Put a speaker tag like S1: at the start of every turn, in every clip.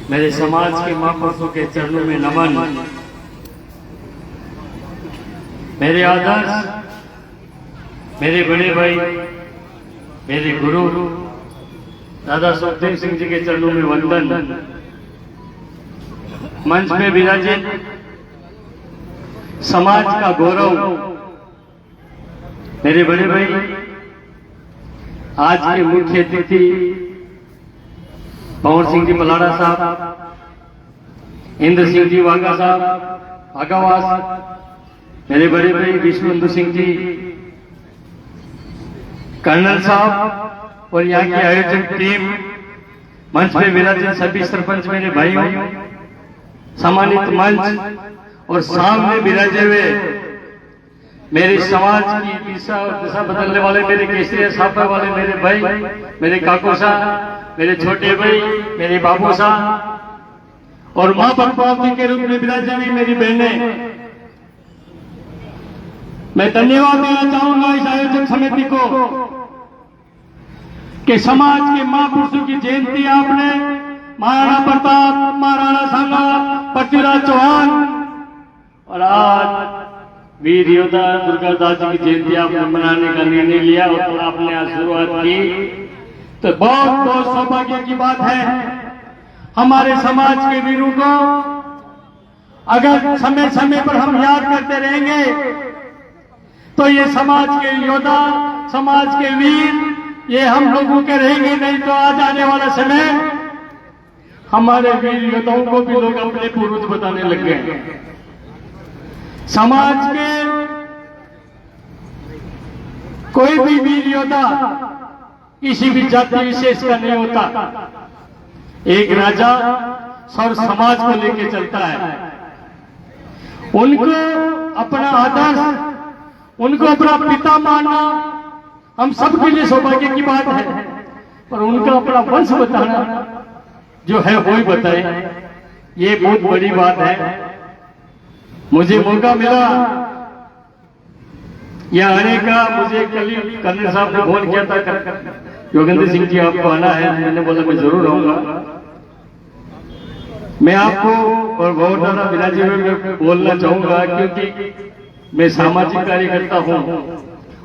S1: मेरे समाज के महापुरुषों के चरणों में नमन। मेरे आदर्श, मेरे बड़े भाई, मेरे गुरु दादा सुखदेव सिंह जी के चरणों में वंदन। मंच में विराजित समाज का गौरव मेरे बड़े भाई, आज के मुख्य अतिथि पवन सिंह जी पलाड़ा साहब, इंद्र सिंह जी वाघा साहब आगावास, मेरे बड़े भाई विश्वेंद्र सिंह जी कर्नल साहब और यहाँ की आयोजक टीम, मंच पे विराजित सभी सरपंच मेरे भाइयों, सम्मानित मंच और सामने विराजे हुए मेरे समाज की दिशा बदलने वाले मेरे केसरिया साफा वाले मेरे भाई, मेरे काको साहब, मेरे छोटे भाई, मेरे बाबू साहब और मां पद्मावती के रूप में विराजे हुई मेरी बहनें, मैं धन्यवाद देना चाहूंगा इस आयोजक समिति को कि समाज के महापुरुषों की जयंती आपने महाराणा प्रताप, महाराणा सांगा, पृथ्वीराज चौहान और आज वीर योद्धा दुर्गादास जी की जयंती आपने मनाने का निर्णय लिया और आपने आज शुरुआत की, तो बहुत बहुत सौभाग्य की बात है। हमारे समाज के वीरों को अगर समय समय पर हम याद करते रहेंगे तो ये समाज के योद्धा, समाज के वीर, ये हम लोगों के रहेंगे, नहीं तो आज आने वाला समय हमारे वीर योद्धाओं को भी लोग अपने पूर्वज बताने लग गए। समाज के कोई भी वीर योद्धा किसी भी जाति विशेष का नहीं होता। एक राजा सर समाज को लेकर चलता है, उनको अपना आदर्श, उनको अपना पिता मानना हम सबके लिए सौभाग्य की बात है, पर उनका अपना वंश बताना जो है वो ही बताए, ये बहुत बड़ी बात है। मुझे मौका मिला यहाँ आने का, मुझे कल कर्नल साहब ने फोन किया था, योगेंद्र सिंह जी आपको आना है, मैंने बोला मैं जरूर आऊंगा। मैं आपको और बहुत ज्यादा विराजे में बोलना चाहूंगा क्योंकि मैं सामाजिक कार्यकर्ता हूं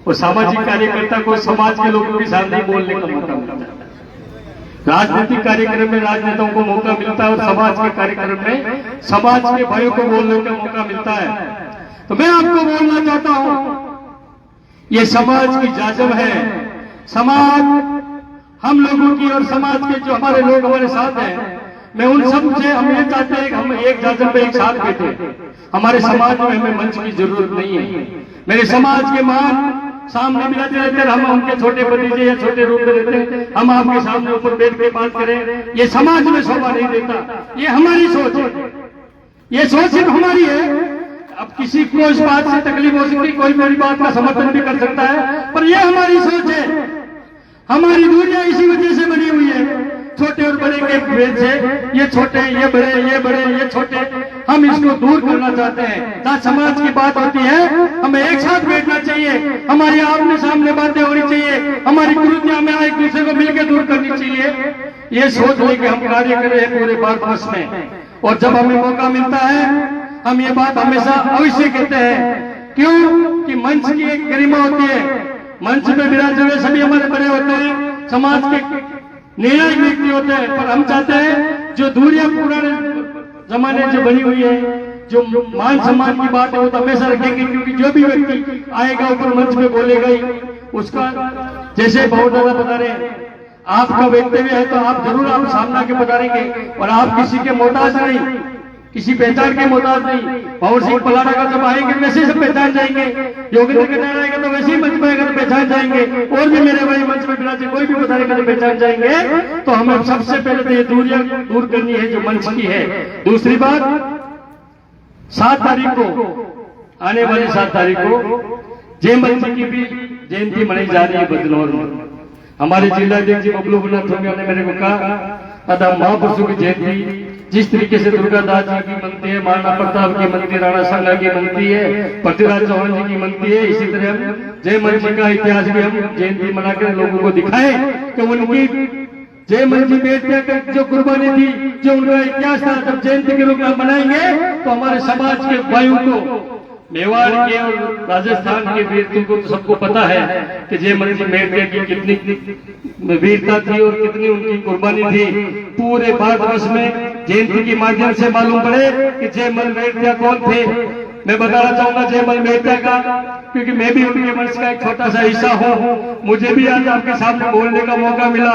S1: और सामाजिक कार्यकर्ता को समाज के लोगों के सामने बोलने का मौका मिलता है। राजनीतिक कार्यक्रम में राजनेताओं को मौका मिलता है और समाज के कार्यक्रम में समाज के भाइयों को बोलने का मौका मिलता है। तो मैं आपको बोलना चाहता हूं, ये समाज की जाजम है, समाज हम लोगों की और समाज के जो हमारे लोग हमारे साथ हैं, मैं उन सब से हम ये चाहते हैं कि हम एक जाजम पे एक साथ बैठे। हमारे समाज में हमें मंच की जरूरत नहीं है। मेरे समाज के मान सामने मिलाते रहते, हम उनके छोटे भतीजे या छोटे रूप में रहते, हम आपके सामने ऊपर बैठ के बात करें, ये समाज में शोभा नहीं देता। ये हमारी सोच है, ये सोच सिर्फ हमारी है। अब किसी को इस बात से तकलीफ हो सकती, कोई मेरी बात का समर्थन भी कर सकता है, पर यह हमारी सोच है। हमारी दुनिया इसी वजह से बनी हुई है, छोटे और बड़े के भेद से, ये छोटे, ये बड़े, ये बड़े, ये छोटे, हम इसको दूर करना चाहते हैं। जहाँ समाज की बात होती है, हमें एक साथ बैठना चाहिए, हमारी आमने सामने बातें होनी चाहिए, हमारी कुरीतियां में एक दूसरे को मिलकर दूर करनी चाहिए। ये सोच लेके हम कार्य करें पूरे भारतवर्ष में, और जब हमें मौका मिलता है हम ये बात हमेशा अवश्य कहते हैं। क्यों कि मंच की एक गरिमा होती है, मंच में विराजे हुए सभी हमारे बड़े होते हैं, समाज के निर्णायक व्यक्ति होते हैं, पर हम चाहते हैं जो दूरियां पुराने जमाने जो बनी हुई है, जो मान सम्मान की बात है, वो तो हमेशा रखेंगे, क्योंकि जो भी व्यक्ति आएगा ऊपर मंच में बोलेगा ही उसका, जैसे बहुत ज्यादा बता रहे हैं, आपका वक्तव्य है तो आप जरूर आप सामना के बताएंगे और आप किसी के मोहताज नहीं, किसी पहचान के मोहताज नहीं। पवन सिंह पलाड़ा का जब आएंगे वैसे सब पहचान जाएंगे, योगेंद्र कटार आएगा तो वैसे ही मंच में आएगा तो पहचान जाएंगे, और भी मेरे भाई मंच में विराजे कोई भी बताएगा तो पहचान जाएंगे। तो हमें सबसे पहले तो ये दूरियां दूर करनी है जो मंच की है। दूसरी बात, 7 तारीख को, आने वाली 7 तारीख को जयमल जी की भी जयंती मनाई जा रही है बदनौर में। हमारे जिलाध्यक्ष जी बबलूनाथ ने मेरे को कहा, दादा महापुरुषों की जयंती जिस तरीके से दुर्गादास जी की मनती है, महाराणा प्रताप की मनती है, राणा सांगा की मनती है, पृथ्वीराज चौहान जी की मनती है, इसी तरह हम जयमल जी का इतिहास भी हम जयंती मनाकर लोगों को दिखाएं कि उनकी जयमल जी बेटिया का जो कुर्बानी थी, जो उनका इतिहास था, जब जयंती के रूप में मनाएंगे तो हमारे समाज के भाइयों को, मेवाड़ के और राजस्थान के वीरतों को तो सबको पता है कि जयमल जी बेटिया की कितनी वीरता थी और कितनी उनकी कुर्बानी थी। पूरे भारतवर्ष में जयंती के माध्यम से मालूम पड़े कि जयमल बेटिया कौन थे। मैं बताना चाहूंगा जयमल बेटिया का, क्योंकि मैं भी उनके वंश का एक छोटा सा हिस्सा हूँ। मुझे भी आज आपके सामने बोलने का मौका मिला।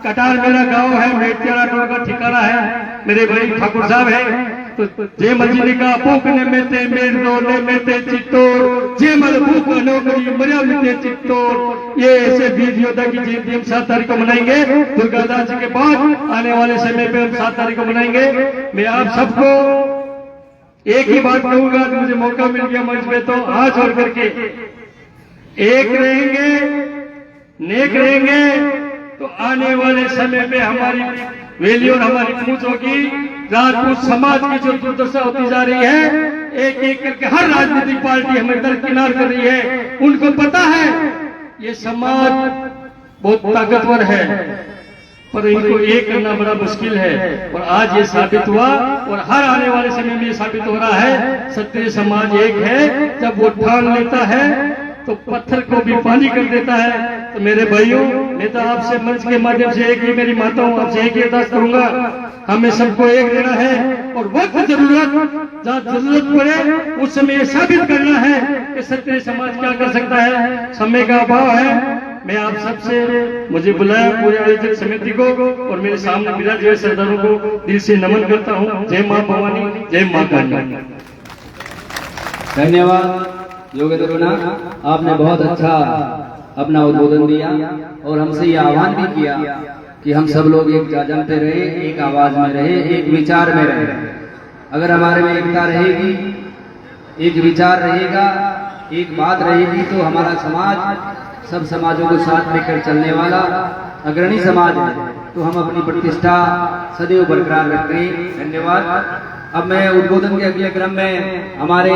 S1: कटार मेरा गांव है, मेटिया राठौड़ का ठिकाना है, मेरे भाई ठाकुर साहब है। तो जयमल जी ने कहा भूखने में थे मेर डोले में थे चित्तौड़, जयमल भूख नौकरी मरिया में थे चित्तौड़। ये ऐसे वीर योद्धा की जयंती हम 7 तारीख को मनाएंगे। दुर्गादास जी के बाद आने वाले समय पे हम 7 तारीख को मनाएंगे। मैं आप सबको एक ही बात कहूंगा, कि मुझे मौका मिल गया मंच पे तो हाथ जोड़ करके एक रहेंगे, नेक रहेंगे तो आने वाले समय में हमारी वैल्यू और हमारी पूछ होगी। राजपूत समाज की जो दुर्दशा होती जा रही है, एक एक करके हर राजनीतिक पार्टी हमें दरकिनार कर रही है। उनको पता है ये समाज बहुत ताकतवर है, पर इनको एक करना बड़ा मुश्किल है। और आज ये साबित हुआ और हर आने वाले समय में ये साबित हो रहा है, क्षत्रिय समाज एक है। जब वो ठान लेता है तो पत्थर को भी पानी कर देता है। तो मेरे भाइयों, मैं तो आपसे मंच के माध्यम से एक ही, मेरी माताओं, आपसे एक ही अरदास करूंगा, हमें सबको एक रहना है। और वक्त जरूरत जहाँ जरूरत पड़े उस समय ये साबित करना है कि क्षत्रिय समाज क्या कर सकता है। समय का अभाव है। मैं आप सबसे, मुझे बुलाया पूरे आयोजक समिति को और मेरे सामने विराजे हुए सरदारों को दिल से नमन करता हूँ। जय मां भवानी, जय मां काली।
S2: धन्यवाद योगेंद्र गुना, आपने बहुत अच्छा अपना उद्बोधन दिया और हमसे ये आह्वान भी किया कि हम सब लोग एक जानते रहे, एक आवाज में रहे, एक विचार में रहे। अगर हमारे में एकता रहेगी, एक विचार रहेगा, एक बात रहेगी, तो हमारा समाज सब समाजों को साथ लेकर चलने वाला अग्रणी समाज है। तो हम अपनी प्रतिष्ठा सदैव बरकरार रखें। धन्यवाद। अब मैं उद्बोधन के अगले क्रम में हमारे